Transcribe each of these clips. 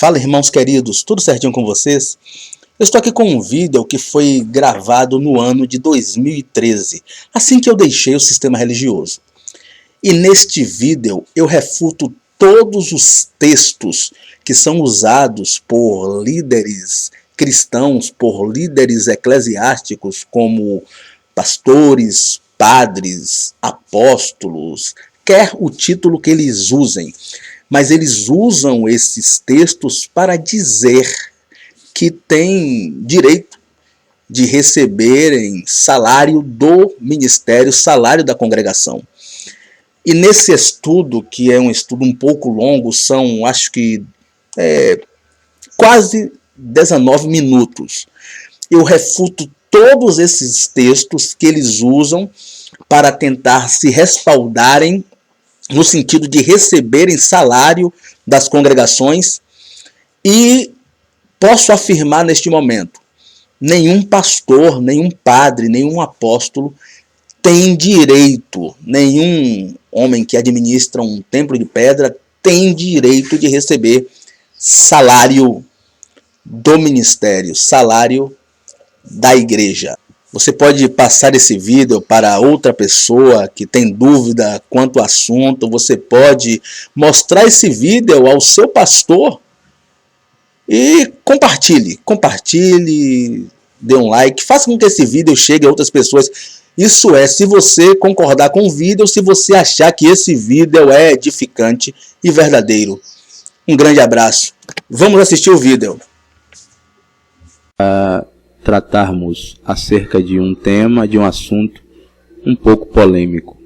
Fala, irmãos queridos, tudo certinho com vocês? Eu estou aqui com um vídeo que foi gravado no ano de 2013, assim que eu deixei o sistema religioso. E neste vídeo eu refuto todos os textos que são usados por líderes cristãos, por líderes eclesiásticos como pastores, padres, apóstolos, quer o título que eles usem. Mas eles usam esses textos para dizer que têm direito de receberem salário do ministério, salário da congregação. E nesse estudo, que é um estudo um pouco longo, são acho que quase 19 minutos, eu refuto todos esses textos que eles usam para tentar se respaldarem no sentido de receberem salário das congregações, e posso afirmar neste momento, nenhum pastor, nenhum padre, nenhum apóstolo tem direito, nenhum homem que administra um templo de pedra tem direito de receber salário do ministério, salário da igreja. Você pode passar esse vídeo para outra pessoa que tem dúvida quanto ao assunto. Você pode mostrar esse vídeo ao seu pastor e compartilhe, dê um like, faça com que esse vídeo chegue a outras pessoas. Isso é, se você concordar com o vídeo, se você achar que esse vídeo é edificante e verdadeiro. Um grande abraço. Vamos assistir o vídeo. Tratarmos acerca de um tema, de um assunto um pouco polêmico.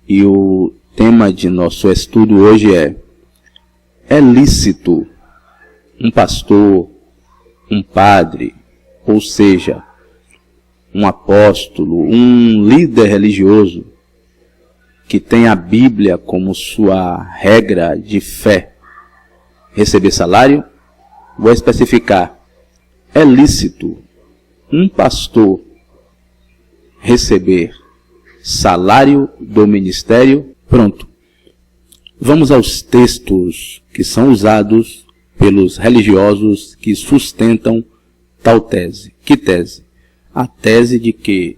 E o tema de nosso estudo hoje é lícito um pastor, um padre, ou seja, um apóstolo, um líder religioso que tem a Bíblia como sua regra de fé, receber salário? Vou especificar. É lícito um pastor receber salário do ministério? Pronto. Vamos aos textos que são usados pelos religiosos que sustentam tal tese. Que tese? A tese de que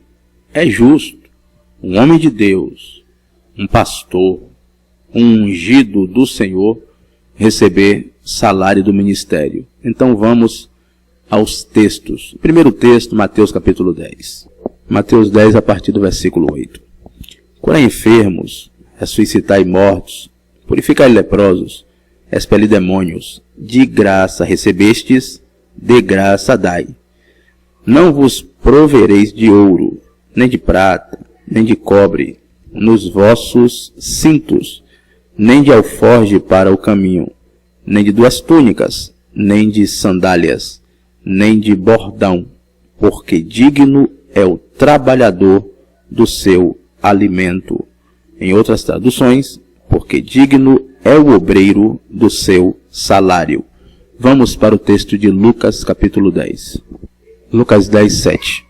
é justo um homem de Deus, um pastor, um ungido do Senhor, receber salário do ministério. Então vamos aos textos. O primeiro texto, Mateus capítulo 10. Mateus 10, a partir do versículo 8. Curai enfermos, ressuscitai mortos, purificai leprosos, expeli demônios, de graça recebestes, de graça dai. Não vos provereis de ouro, nem de prata, nem de cobre, nos vossos cintos, nem de alforje para o caminho, nem de 2 túnicas, nem de sandálias, nem de bordão, porque digno é o trabalhador do seu alimento. Em outras traduções, porque digno é o obreiro do seu salário. Vamos para o texto de Lucas capítulo 10. Lucas 10, 7.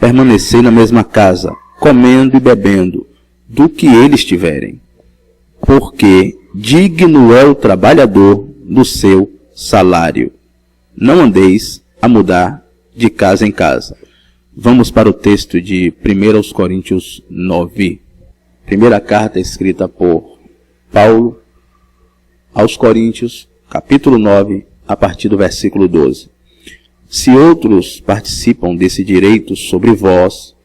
Permanecei na mesma casa, comendo e bebendo, do que eles tiverem, porque digno é o trabalhador do seu salário. Não andeis a mudar de casa em casa. Vamos para o texto de 1 Coríntios 9. Primeira carta escrita por Paulo aos Coríntios, capítulo 9, a partir do versículo 12. Se outros participam desse direito sobre vós,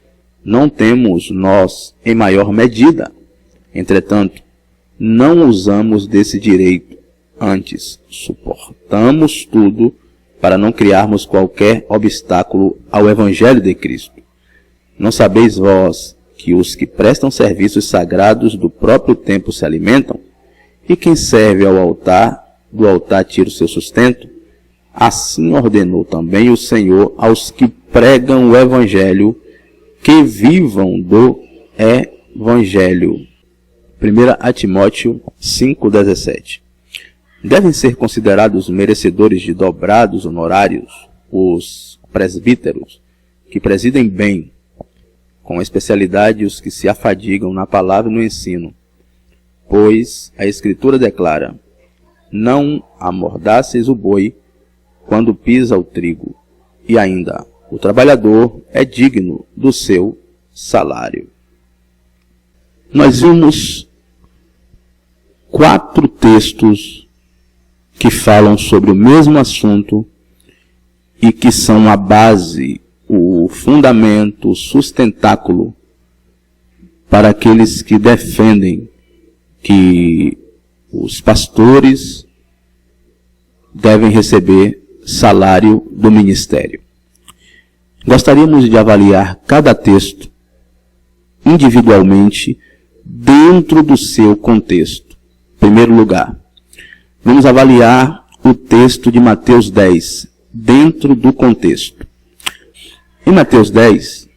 não temos nós em maior medida. Entretanto, não usamos desse direito. Antes, suportamos tudo para não criarmos qualquer obstáculo ao Evangelho de Cristo. Não sabeis vós que os que prestam serviços sagrados do próprio templo se alimentam? E quem serve ao altar, do altar tira o seu sustento? Assim ordenou também o Senhor aos que pregam o Evangelho, que vivam do Evangelho. 1 Timóteo 5,17. Devem ser considerados merecedores de dobrados honorários os presbíteros, que presidem bem, com especialidade os que se afadigam na palavra e no ensino. Pois a Escritura declara: não amordasseis o boi quando pisa o trigo. E ainda, o trabalhador é digno do seu salário. Nós vimos 4 textos que falam sobre o mesmo assunto e que são a base, o fundamento, o sustentáculo para aqueles que defendem que os pastores devem receber salário do ministério. Gostaríamos de avaliar cada texto individualmente dentro do seu contexto. Em primeiro lugar, vamos avaliar o texto de Mateus 10 dentro do contexto. Em Mateus 10,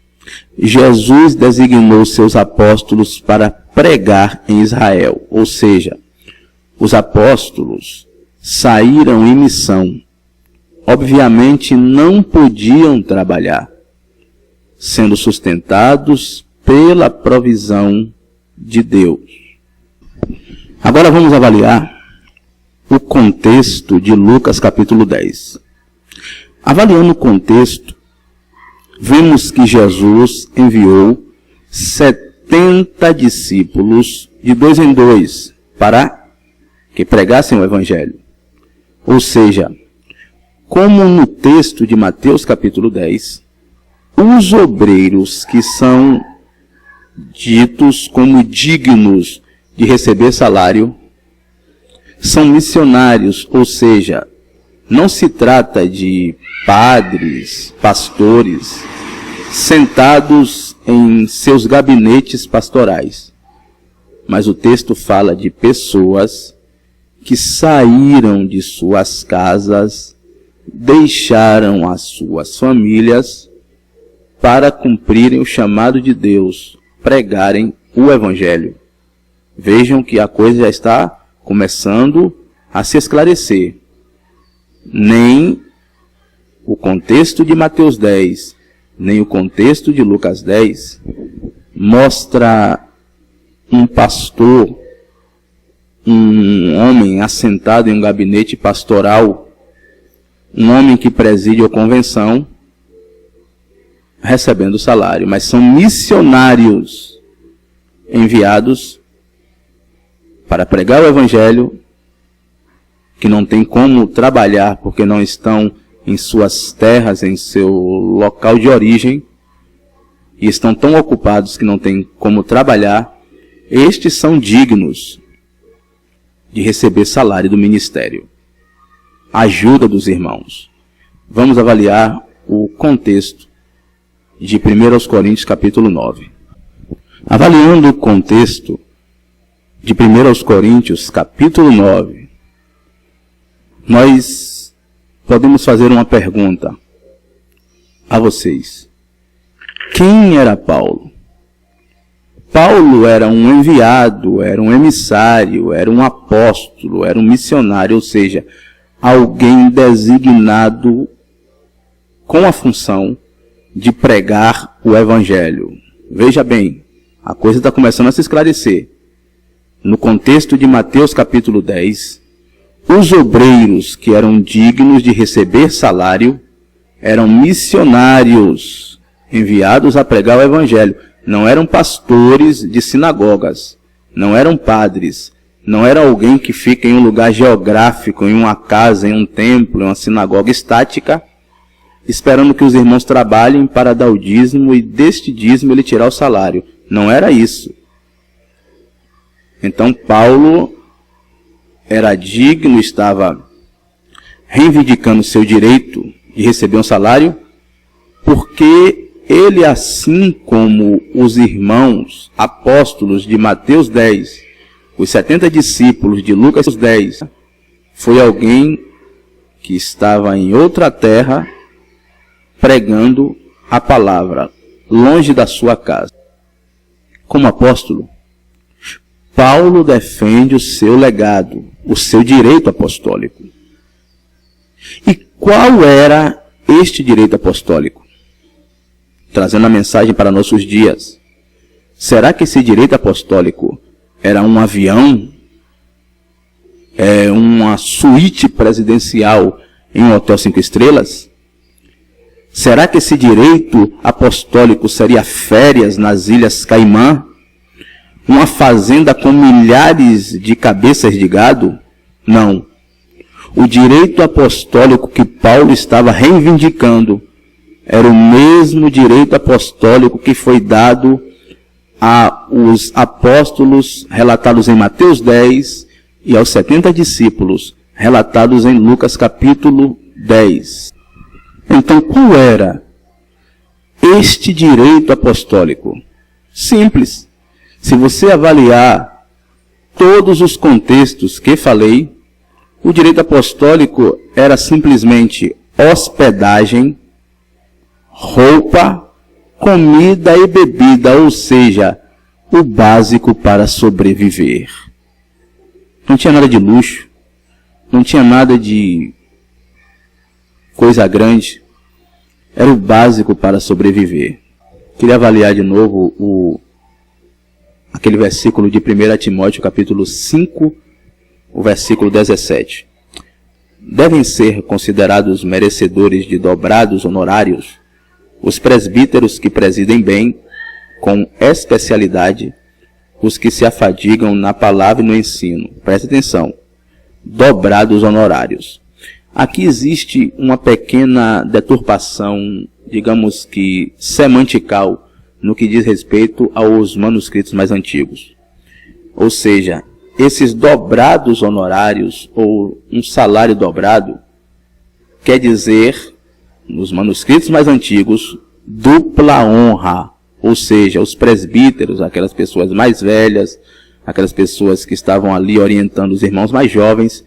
Jesus designou seus apóstolos para pregar em Israel, ou seja, os apóstolos saíram em missão. Obviamente não podiam trabalhar, sendo sustentados pela provisão de Deus. Agora vamos avaliar o contexto de Lucas capítulo 10. Avaliando o contexto, vemos que Jesus enviou 70 discípulos de 2 em 2 para que pregassem o Evangelho. Ou seja, como no texto de Mateus capítulo 10, os obreiros que são ditos como dignos de receber salário são missionários, ou seja, não se trata de padres, pastores, sentados em seus gabinetes pastorais. Mas o texto fala de pessoas que saíram de suas casas, deixaram as suas famílias para cumprirem o chamado de Deus, pregarem o Evangelho. Vejam que a coisa já está começando a se esclarecer. Nem o contexto de Mateus 10, nem o contexto de Lucas 10 mostra um pastor, um homem assentado em um gabinete pastoral, um homem que preside a convenção, recebendo salário, mas são missionários enviados para pregar o Evangelho, que não tem como trabalhar porque não estão em suas terras, em seu local de origem, e estão tão ocupados que não têm como trabalhar. Estes são dignos de receber salário do ministério. Ajuda dos irmãos. Vamos avaliar o contexto de 1 Coríntios capítulo 9. Avaliando o contexto de 1 Coríntios capítulo 9, nós podemos fazer uma pergunta a vocês. Quem era Paulo? Paulo era um enviado, era um emissário, era um apóstolo, era um missionário, ou seja, alguém designado com a função de pregar o Evangelho. Veja bem, a coisa está começando a se esclarecer. No contexto de Mateus capítulo 10, os obreiros que eram dignos de receber salário eram missionários enviados a pregar o Evangelho. Não eram pastores de sinagogas, não eram padres, não era alguém que fica em um lugar geográfico, em uma casa, em um templo, em uma sinagoga estática, esperando que os irmãos trabalhem para dar o dízimo e deste dízimo ele tirar o salário. Não era isso. Então Paulo era digno, estava reivindicando seu direito de receber um salário, porque ele, assim como os irmãos apóstolos de Mateus 10, os 70 discípulos de Lucas 10, foi alguém que estava em outra terra pregando a palavra, longe da sua casa. Como apóstolo, Paulo defende o seu legado, o seu direito apostólico. E qual era este direito apostólico? Trazendo a mensagem para nossos dias. Será que esse direito apostólico era um avião uma suíte presidencial em um hotel 5 estrelas? Será que esse direito apostólico seria férias nas Ilhas Caimã? Uma fazenda com milhares de cabeças de gado? Não. O direito apostólico que Paulo estava reivindicando era o mesmo direito apostólico que foi dado aos apóstolos relatados em Mateus 10 e aos 70 discípulos relatados em Lucas capítulo 10. Então, qual era este direito apostólico? Simples. Se você avaliar todos os contextos que falei, o direito apostólico era simplesmente hospedagem, roupa, comida e bebida, ou seja, o básico para sobreviver. Não tinha nada de luxo, não tinha nada de coisa grande, era o básico para sobreviver. Queria avaliar de novo aquele versículo de 1 Timóteo capítulo 5, o versículo 17. Devem ser considerados merecedores de dobrados honorários os presbíteros que presidem bem, com especialidade, os que se afadigam na palavra e no ensino. Presta atenção. Dobrados honorários. Aqui existe uma pequena deturpação, digamos que semantical, no que diz respeito aos manuscritos mais antigos. Ou seja, esses dobrados honorários, ou um salário dobrado, quer dizer, nos manuscritos mais antigos, dupla honra. Ou seja, os presbíteros, aquelas pessoas mais velhas, aquelas pessoas que estavam ali orientando os irmãos mais jovens,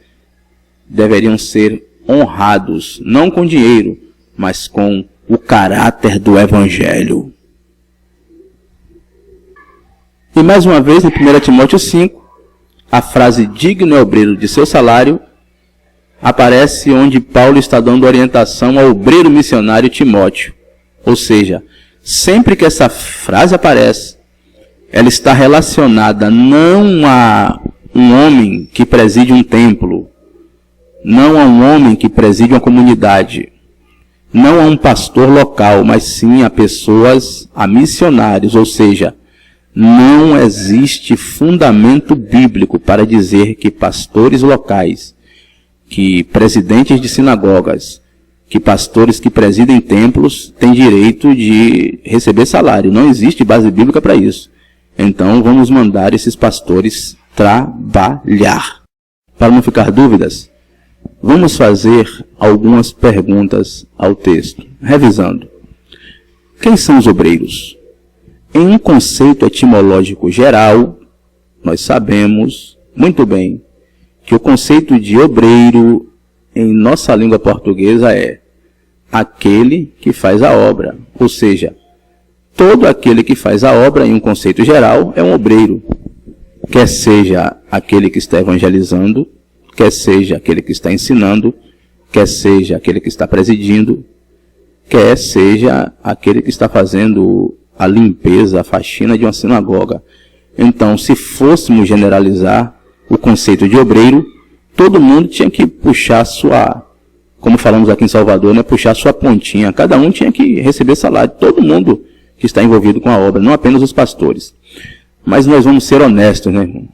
deveriam ser honrados, não com dinheiro, mas com o caráter do Evangelho. E mais uma vez, em 1 Timóteo 5, a frase digno é obreiro de seu salário aparece onde Paulo está dando orientação ao obreiro missionário Timóteo. Ou seja, sempre que essa frase aparece, ela está relacionada não a um homem que preside um templo, não a um homem que preside uma comunidade, não a um pastor local, mas sim a pessoas, a missionários. Ou seja, não existe fundamento bíblico para dizer que pastores locais, que presidentes de sinagogas, que pastores que presidem templos têm direito de receber salário. Não existe base bíblica para isso. Então vamos mandar esses pastores trabalhar. Para não ficar dúvidas, vamos fazer algumas perguntas ao texto. Revisando. Quem são os obreiros? Em um conceito etimológico geral, nós sabemos muito bem que o conceito de obreiro em nossa língua portuguesa é aquele que faz a obra. Ou seja, todo aquele que faz a obra em um conceito geral é um obreiro. Quer seja aquele que está evangelizando, quer seja aquele que está ensinando, quer seja aquele que está presidindo, quer seja aquele que está fazendo a limpeza, a faxina de uma sinagoga. Então, se fôssemos generalizar o conceito de obreiro, todo mundo tinha que puxar sua, como falamos aqui em Salvador, né, puxar sua pontinha. Cada um tinha que receber salário, todo mundo que está envolvido com a obra, não apenas os pastores. Mas nós vamos ser honestos, né, irmão?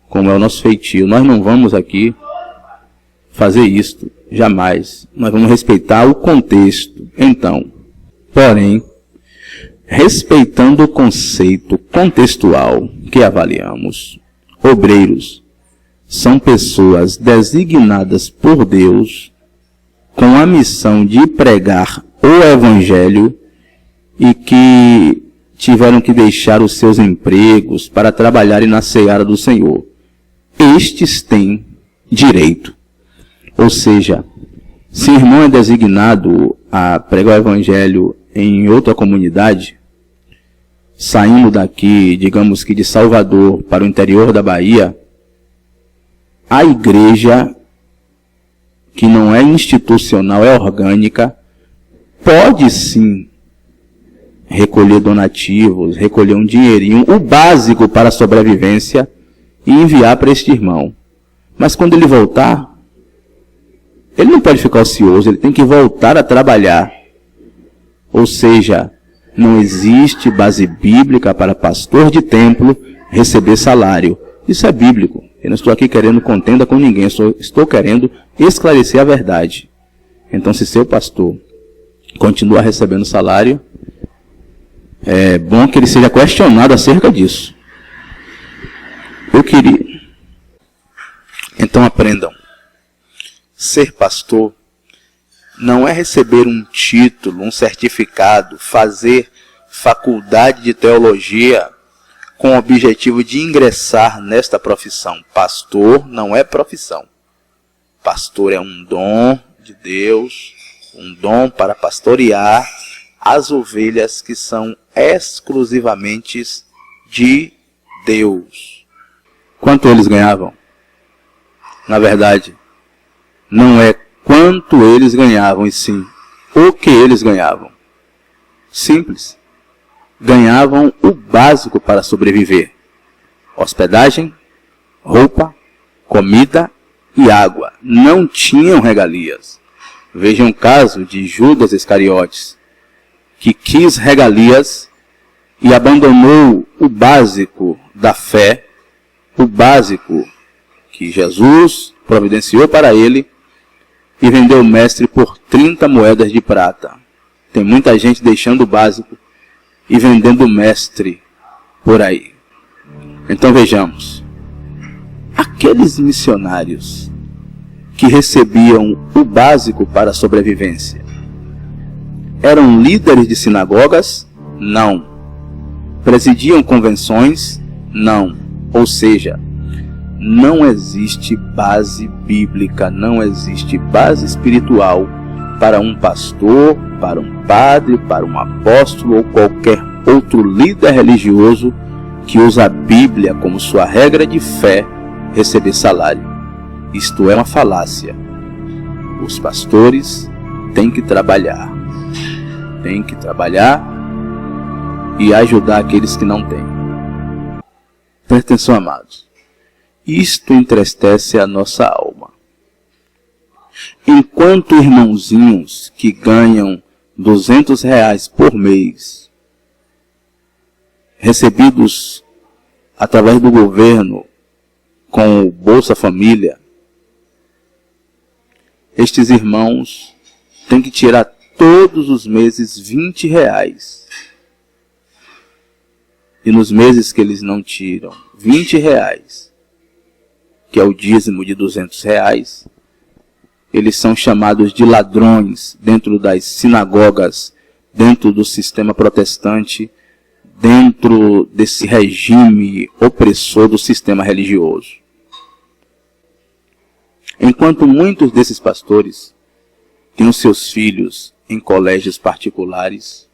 Como é o nosso feitio. Nós não vamos aqui fazer isto, jamais. Nós vamos respeitar o contexto. Então, porém, respeitando o conceito contextual que avaliamos, obreiros são pessoas designadas por Deus com a missão de pregar o Evangelho e que tiveram que deixar os seus empregos para trabalharem na seara do Senhor. Estes têm direito. Ou seja, se o irmão é designado a pregar o Evangelho em outra comunidade, saindo daqui, digamos que de Salvador para o interior da Bahia, a igreja, que não é institucional, é orgânica, pode sim recolher donativos, recolher um dinheirinho, o básico para a sobrevivência, e enviar para este irmão. Mas quando ele voltar, ele não pode ficar ocioso, ele tem que voltar a trabalhar. Ou seja, não existe base bíblica para pastor de templo receber salário. Isso é bíblico. Eu não estou aqui querendo contenda com ninguém, estou querendo esclarecer a verdade. Então, se seu pastor continua recebendo salário, é bom que ele seja questionado acerca disso. Eu queria... Então aprendam. Ser pastor não é receber um título, um certificado, fazer faculdade de teologia com o objetivo de ingressar nesta profissão. Pastor não é profissão. Pastor é um dom de Deus, um dom para pastorear as ovelhas que são exclusivamente de Deus. Quanto eles ganhavam? Na verdade, não é quanto eles ganhavam, e sim o que eles ganhavam. Simples. Ganhavam o básico para sobreviver: hospedagem, roupa, comida e água. Não tinham regalias. Vejam o caso de Judas Iscariotes, que quis regalias e abandonou o básico da fé, o básico que Jesus providenciou para ele, e vendeu o mestre por 30 moedas de prata. Tem muita gente deixando o básico e vendendo o mestre por aí. Então vejamos. Aqueles missionários que recebiam o básico para a sobrevivência eram líderes de sinagogas? Não. Presidiam convenções? Não. Ou seja, não existe base bíblica, não existe base espiritual para um pastor, para um padre, para um apóstolo ou qualquer outro líder religioso que usa a Bíblia como sua regra de fé receber salário. Isto é uma falácia. Os pastores têm que trabalhar. Têm que trabalhar e ajudar aqueles que não têm. Presta atenção, amados. Isto entristece a nossa alma. Enquanto irmãozinhos que ganham R$200 por mês, recebidos através do governo com o Bolsa Família, estes irmãos têm que tirar todos os meses R$20. E nos meses que eles não tiram R$20, que é o dízimo de R$200, eles são chamados de ladrões dentro das sinagogas, dentro do sistema protestante, dentro desse regime opressor do sistema religioso. Enquanto muitos desses pastores têm os seus filhos em colégios particulares,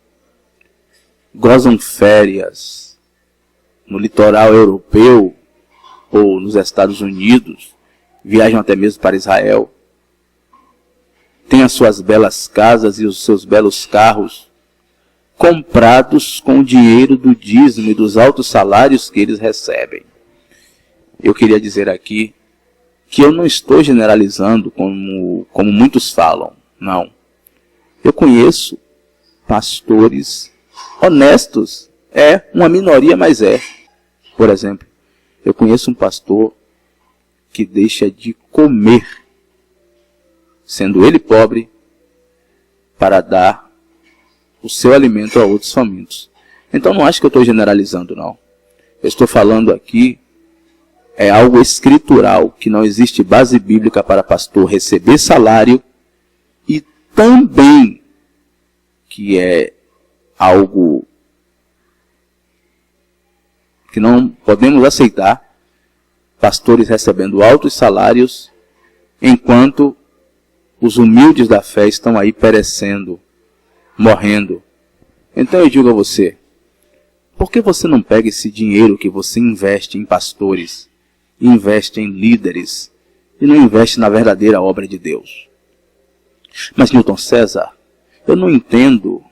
gozam férias no litoral europeu ou nos Estados Unidos, viajam até mesmo para Israel, têm as suas belas casas e os seus belos carros comprados com o dinheiro do dízimo e dos altos salários que eles recebem. Eu queria dizer aqui que eu não estou generalizando como muitos falam, não. Eu conheço pastores honestos, uma minoria, mas é. Por exemplo, eu conheço um pastor que deixa de comer, sendo ele pobre, para dar o seu alimento a outros famintos. Então não acho que eu estou generalizando, não. Eu estou falando aqui, é algo escritural, que não existe base bíblica para pastor receber salário, e também que é algo que não podemos aceitar, pastores recebendo altos salários, enquanto os humildes da fé estão aí perecendo, morrendo. Então eu digo a você, por que você não pega esse dinheiro que você investe em pastores, investe em líderes, e não investe na verdadeira obra de Deus? Mas Newton César, eu não entendo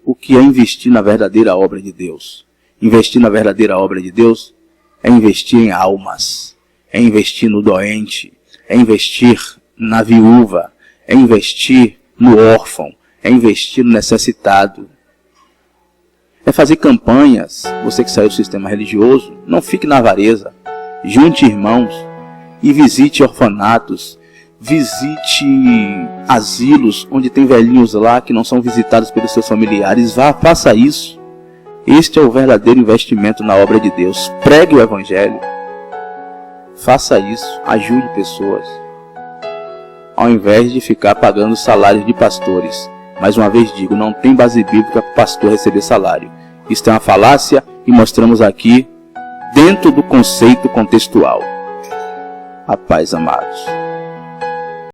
o que é investir na verdadeira obra de Deus. Investir na verdadeira obra de Deus é investir em almas, é investir no doente, é investir na viúva, é investir no órfão, é investir no necessitado. É fazer campanhas. Você que saiu do sistema religioso, não fique na avareza. Junte irmãos e visite orfanatos, visite asilos onde tem velhinhos lá que não são visitados pelos seus familiares. Vá, faça isso. Este é o verdadeiro investimento na obra de Deus. Pregue o Evangelho. Faça isso. Ajude pessoas. Ao invés de ficar pagando salários de pastores. Mais uma vez digo, não tem base bíblica para o pastor receber salário. Isto é uma falácia e mostramos aqui dentro do conceito contextual. A paz, amados.